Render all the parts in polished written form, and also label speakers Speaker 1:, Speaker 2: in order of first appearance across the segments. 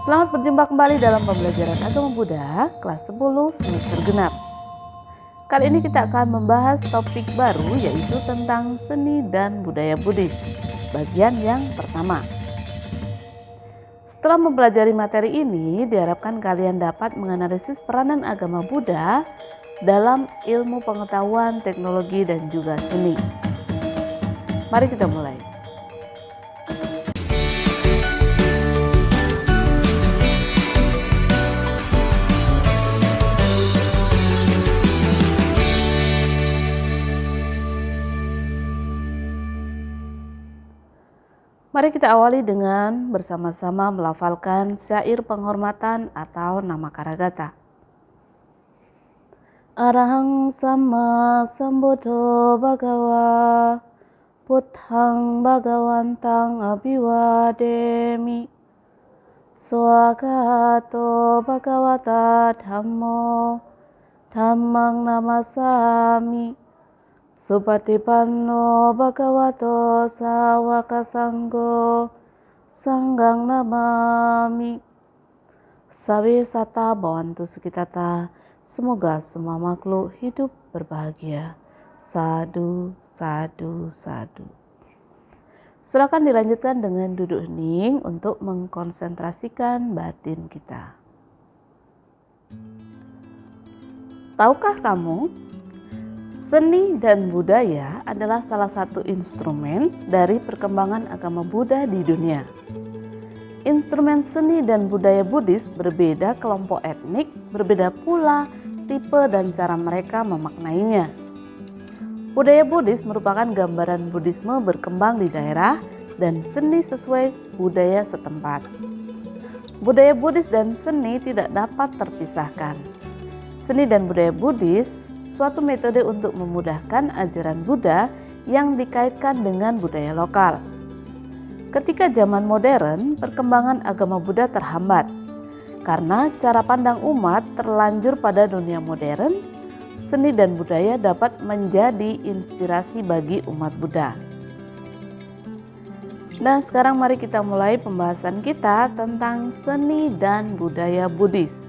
Speaker 1: Selamat berjumpa kembali dalam pembelajaran agama Buddha kelas 10 semester genap. Kali ini kita akan membahas topik baru yaitu tentang seni dan budaya Buddhis, bagian yang pertama. Setelah mempelajari materi ini, diharapkan kalian dapat menganalisis peranan agama Buddha dalam ilmu pengetahuan, teknologi, dan juga seni. Mari kita mulai. Mari kita awali dengan bersama-sama melafalkan syair penghormatan atau nama Karagata. Arahang sama sambuddho bhagawa Buddhang bhagawantang abhiwademi Swagato bhagavata dhammo dhammang namasami Supatipanno bhagavato sawaka sanggo sanggang namami. Sawe sata bawantu sukitata, semoga semua makhluk hidup berbahagia. Sadu, sadu, sadu. Silakan dilanjutkan dengan duduk hening untuk mengkonsentrasikan batin kita. Tahukah kamu? Seni dan budaya adalah salah satu instrumen dari perkembangan agama Buddha di dunia. Instrumen seni dan budaya Buddhis berbeda kelompok etnik, berbeda pula tipe dan cara mereka memaknainya. Budaya Buddhis merupakan gambaran Buddhisme berkembang di daerah dan seni sesuai budaya setempat. Budaya Buddhis dan seni tidak dapat terpisahkan. Seni dan budaya Buddhis suatu metode untuk memudahkan ajaran Buddha yang dikaitkan dengan budaya lokal. Ketika zaman modern, perkembangan agama Buddha terhambat karena cara pandang umat terlanjur pada dunia modern. Seni dan budaya dapat menjadi inspirasi bagi umat Buddha. Nah, sekarang mari kita mulai pembahasan kita tentang seni dan budaya Buddhis.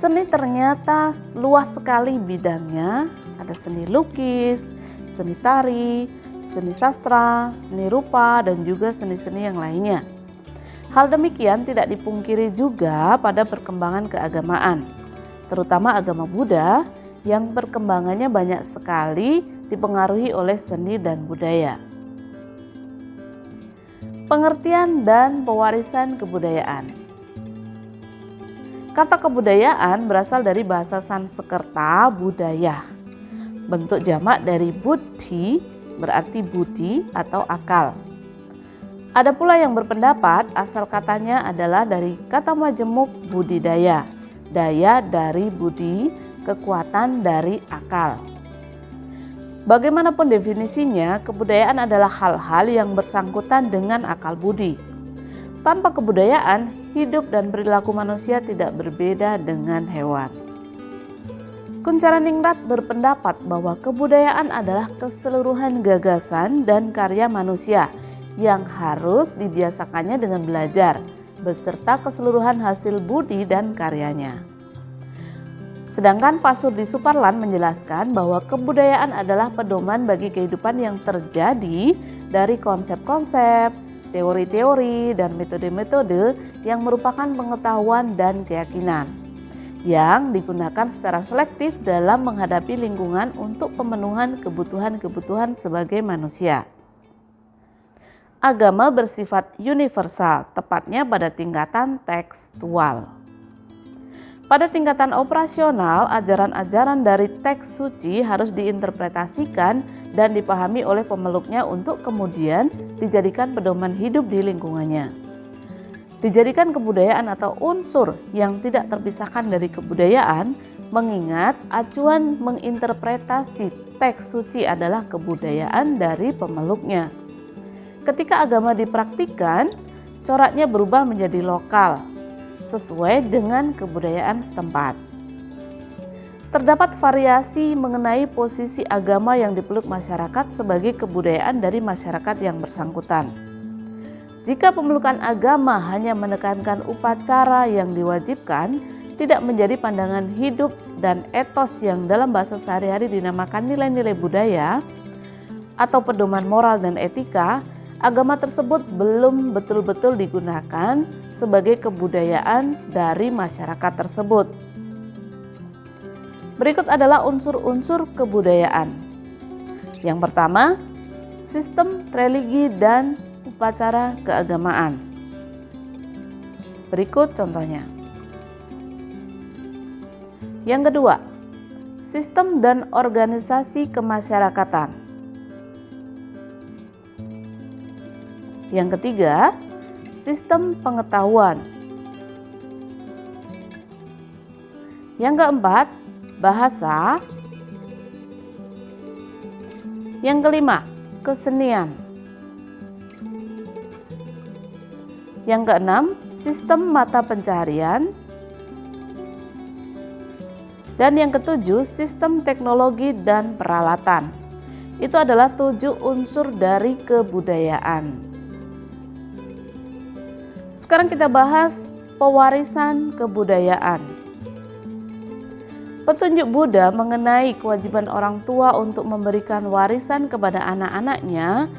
Speaker 1: Seni ternyata luas sekali bidangnya, ada seni lukis, seni tari, seni sastra, seni rupa, dan juga seni-seni yang lainnya. Hal demikian tidak dipungkiri juga pada perkembangan keagamaan, terutama agama Buddha yang perkembangannya banyak sekali dipengaruhi oleh seni dan budaya. Pengertian dan pewarisan kebudayaan. Kata kebudayaan berasal dari bahasa Sanskerta budaya. Bentuk jamak dari buddhi berarti budi atau akal. Ada pula yang berpendapat asal katanya adalah dari kata majemuk budidaya. Daya dari budi, kekuatan dari akal. Bagaimanapun definisinya, kebudayaan adalah hal-hal yang bersangkutan dengan akal budi. Tanpa kebudayaan, hidup dan perilaku manusia tidak berbeda dengan hewan. Kuncaraningrat berpendapat bahwa kebudayaan adalah keseluruhan gagasan dan karya manusia yang harus dibiasakannya dengan belajar, beserta keseluruhan hasil budi dan karyanya. Sedangkan Pak Surdi Suparlan menjelaskan bahwa kebudayaan adalah pedoman bagi kehidupan yang terjadi dari konsep-konsep, teori-teori, dan metode-metode yang merupakan pengetahuan dan keyakinan yang digunakan secara selektif dalam menghadapi lingkungan untuk pemenuhan kebutuhan-kebutuhan sebagai manusia. Agama bersifat universal, tepatnya pada tingkatan tekstual. Pada tingkatan operasional, ajaran-ajaran dari teks suci harus diinterpretasikan dan dipahami oleh pemeluknya untuk kemudian dijadikan pedoman hidup di lingkungannya. Dijadikan kebudayaan atau unsur yang tidak terpisahkan dari kebudayaan, mengingat acuan menginterpretasi teks suci adalah kebudayaan dari pemeluknya. Ketika agama dipraktikkan, coraknya berubah menjadi lokal, sesuai dengan kebudayaan setempat. Terdapat variasi mengenai posisi agama yang dipeluk masyarakat sebagai kebudayaan dari masyarakat yang bersangkutan. Jika pemeluk agama hanya menekankan upacara yang diwajibkan, tidak menjadi pandangan hidup dan etos yang dalam bahasa sehari-hari dinamakan nilai-nilai budaya atau pedoman moral dan etika, agama tersebut belum betul-betul digunakan sebagai kebudayaan dari masyarakat tersebut. Berikut adalah unsur-unsur kebudayaan. Yang pertama, sistem religi dan upacara keagamaan. Berikut contohnya. Yang kedua, sistem dan organisasi kemasyarakatan. Yang ketiga, sistem pengetahuan. Yang keempat, bahasa. Yang kelima, kesenian. Yang keenam, sistem mata pencaharian. Dan yang ketujuh, sistem teknologi dan peralatan. Itu adalah 7 unsur dari kebudayaan. Sekarang kita bahas pewarisan kebudayaan. Petunjuk Buddha mengenai kewajiban orang tua untuk memberikan warisan kepada anak-anaknya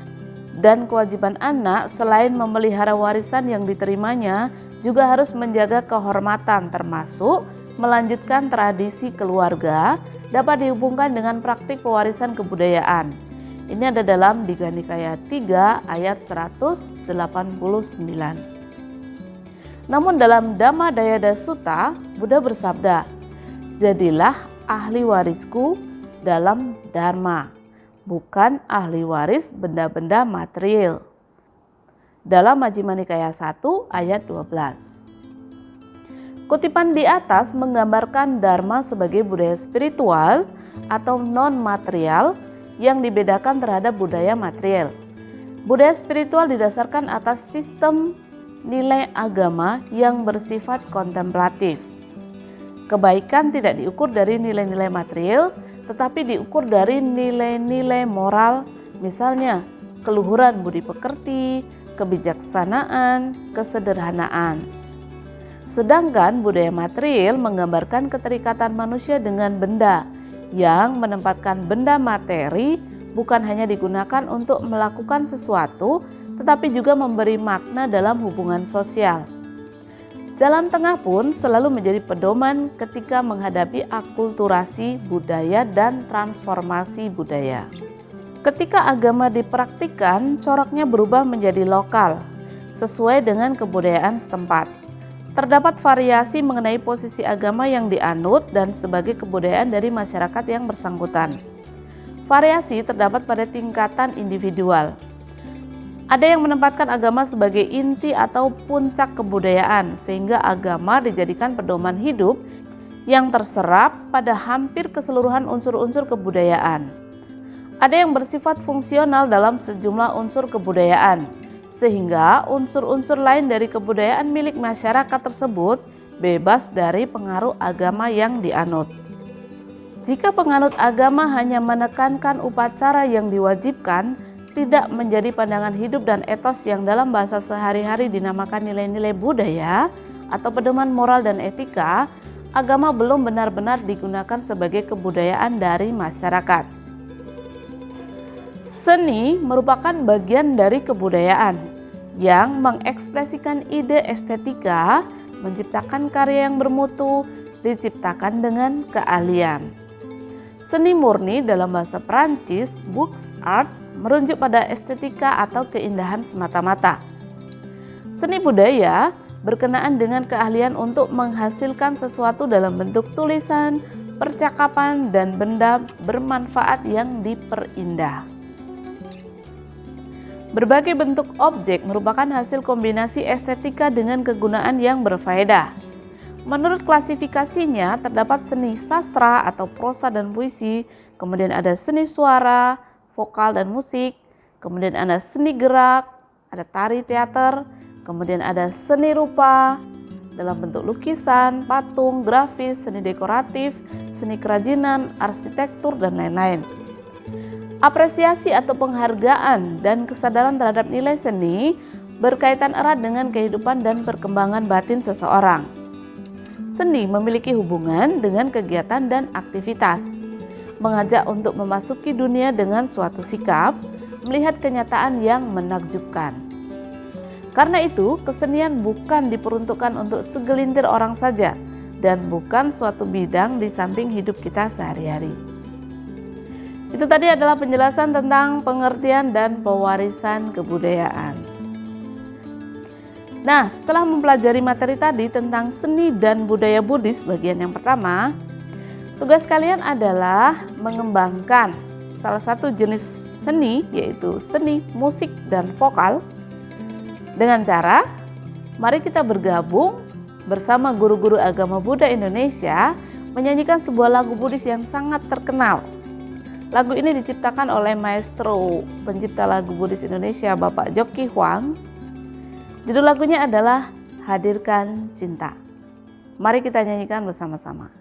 Speaker 1: dan kewajiban anak selain memelihara warisan yang diterimanya juga harus menjaga kehormatan termasuk melanjutkan tradisi keluarga dapat dihubungkan dengan praktik pewarisan kebudayaan. Ini ada dalam Digha Nikaya 3 ayat 189. Namun dalam Dhamma Dayada Sutta, Buddha bersabda, "Jadilah ahli warisku dalam Dharma, bukan ahli waris benda-benda material." Dalam Majjhima Nikaya 1 ayat 12. Kutipan di atas menggambarkan Dharma sebagai budaya spiritual atau non-material yang dibedakan terhadap budaya material. Budaya spiritual didasarkan atas sistem nilai agama yang bersifat kontemplatif. Kebaikan tidak diukur dari nilai-nilai material, tetapi diukur dari nilai-nilai moral, misalnya keluhuran budi pekerti, kebijaksanaan, kesederhanaan. Sedangkan budaya material menggambarkan keterikatan manusia dengan benda yang menempatkan benda materi bukan hanya digunakan untuk melakukan sesuatu, tetapi juga memberi makna dalam hubungan sosial. Jalan tengah pun selalu menjadi pedoman ketika menghadapi akulturasi budaya dan transformasi budaya. Ketika agama dipraktikkan, coraknya berubah menjadi lokal, sesuai dengan kebudayaan setempat. Terdapat variasi mengenai posisi agama yang dianut dan sebagai kebudayaan dari masyarakat yang bersangkutan. Variasi terdapat pada tingkatan individual. Ada yang menempatkan agama sebagai inti atau puncak kebudayaan, sehingga agama dijadikan pedoman hidup yang terserap pada hampir keseluruhan unsur-unsur kebudayaan. Ada yang bersifat fungsional dalam sejumlah unsur kebudayaan, sehingga unsur-unsur lain dari kebudayaan milik masyarakat tersebut bebas dari pengaruh agama yang dianut. Jika penganut agama hanya menekankan upacara yang diwajibkan, tidak menjadi pandangan hidup dan etos yang dalam bahasa sehari-hari dinamakan nilai-nilai budaya atau pedoman moral dan etika, agama belum benar-benar digunakan sebagai kebudayaan dari masyarakat. Seni merupakan bagian dari kebudayaan yang mengekspresikan ide estetika, menciptakan karya yang bermutu, diciptakan dengan keahlian. Seni murni dalam bahasa Perancis, books art, merujuk pada estetika atau keindahan semata-mata. Seni budaya berkenaan dengan keahlian untuk menghasilkan sesuatu dalam bentuk tulisan, percakapan, dan benda bermanfaat yang diperindah. Berbagai bentuk objek merupakan hasil kombinasi estetika dengan kegunaan yang berfaedah. Menurut klasifikasinya, terdapat seni sastra atau prosa dan puisi, kemudian ada seni suara, vokal dan musik, kemudian ada seni gerak, ada tari teater, kemudian ada seni rupa dalam bentuk lukisan, patung, grafis, seni dekoratif, seni kerajinan, arsitektur, dan lain-lain. Apresiasi atau penghargaan dan kesadaran terhadap nilai seni berkaitan erat dengan kehidupan dan perkembangan batin seseorang. Seni memiliki hubungan dengan kegiatan dan aktivitas, mengajak untuk memasuki dunia dengan suatu sikap, melihat kenyataan yang menakjubkan. Karena itu, kesenian bukan diperuntukkan untuk segelintir orang saja dan bukan suatu bidang di samping hidup kita sehari-hari. Itu tadi adalah penjelasan tentang pengertian dan pewarisan kebudayaan. Nah, setelah mempelajari materi tadi tentang seni dan budaya Buddhis bagian yang pertama, tugas kalian adalah mengembangkan salah satu jenis seni, yaitu seni musik dan vokal. Dengan cara, mari kita bergabung bersama guru-guru agama Buddha Indonesia menyanyikan sebuah lagu Buddhis yang sangat terkenal. Lagu ini diciptakan oleh maestro pencipta lagu Buddhis Indonesia Bapak Joki Hwang. Judul lagunya adalah Hadirkan Cinta. Mari kita nyanyikan bersama-sama.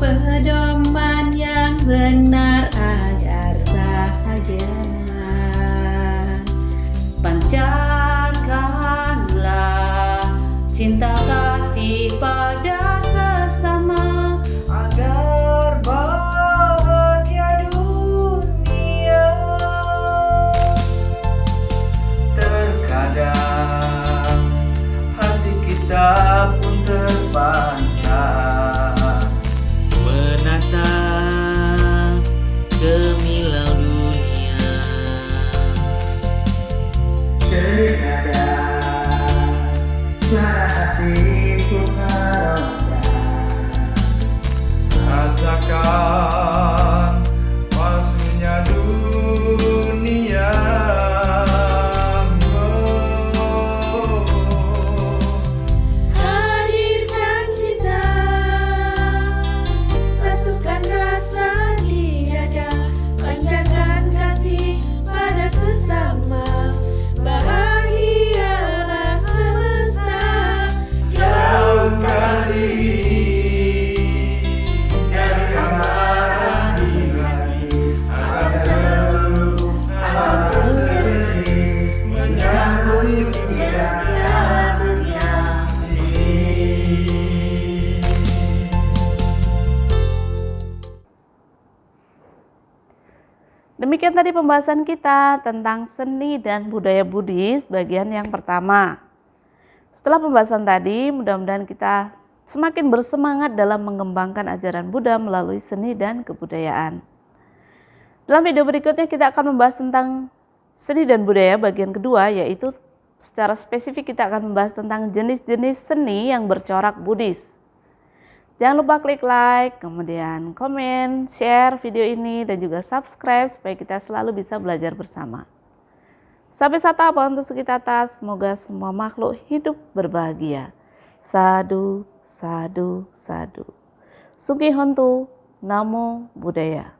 Speaker 2: Pedoman yang benar agar bahagia. Pancarkanlah cinta kasih pada sesama agar bahagia dunia.
Speaker 3: Terkadang hati kita pun terpancar menatap gemilang dunia. Terkadang suara hatiku meronta, rasakan palsunya dunia.
Speaker 2: Hadirkan cinta, satukan rasa di dada, panjatkan kasih pada sesama, bahagialah semesta.
Speaker 3: Jauhkan diri dari amarah di hati, agar seluruh alam berseri menyambut indahnya dunia ini.
Speaker 1: Demikian tadi pembahasan kita tentang seni dan budaya Buddhis bagian yang pertama. Setelah pembahasan tadi, mudah-mudahan kita semakin bersemangat dalam mengembangkan ajaran Buddha melalui seni dan kebudayaan. Dalam video berikutnya kita akan membahas tentang seni dan budaya bagian kedua, yaitu secara spesifik kita akan membahas tentang jenis-jenis seni yang bercorak Buddhis. Jangan lupa klik like, kemudian komen, share video ini, dan juga subscribe supaya kita selalu bisa belajar bersama. Sampai sata Bhavantu Sukhitata, semoga semua makhluk hidup berbahagia. Sadhu, sadhu, sadhu. Sugihontu, Namo Buddhaya.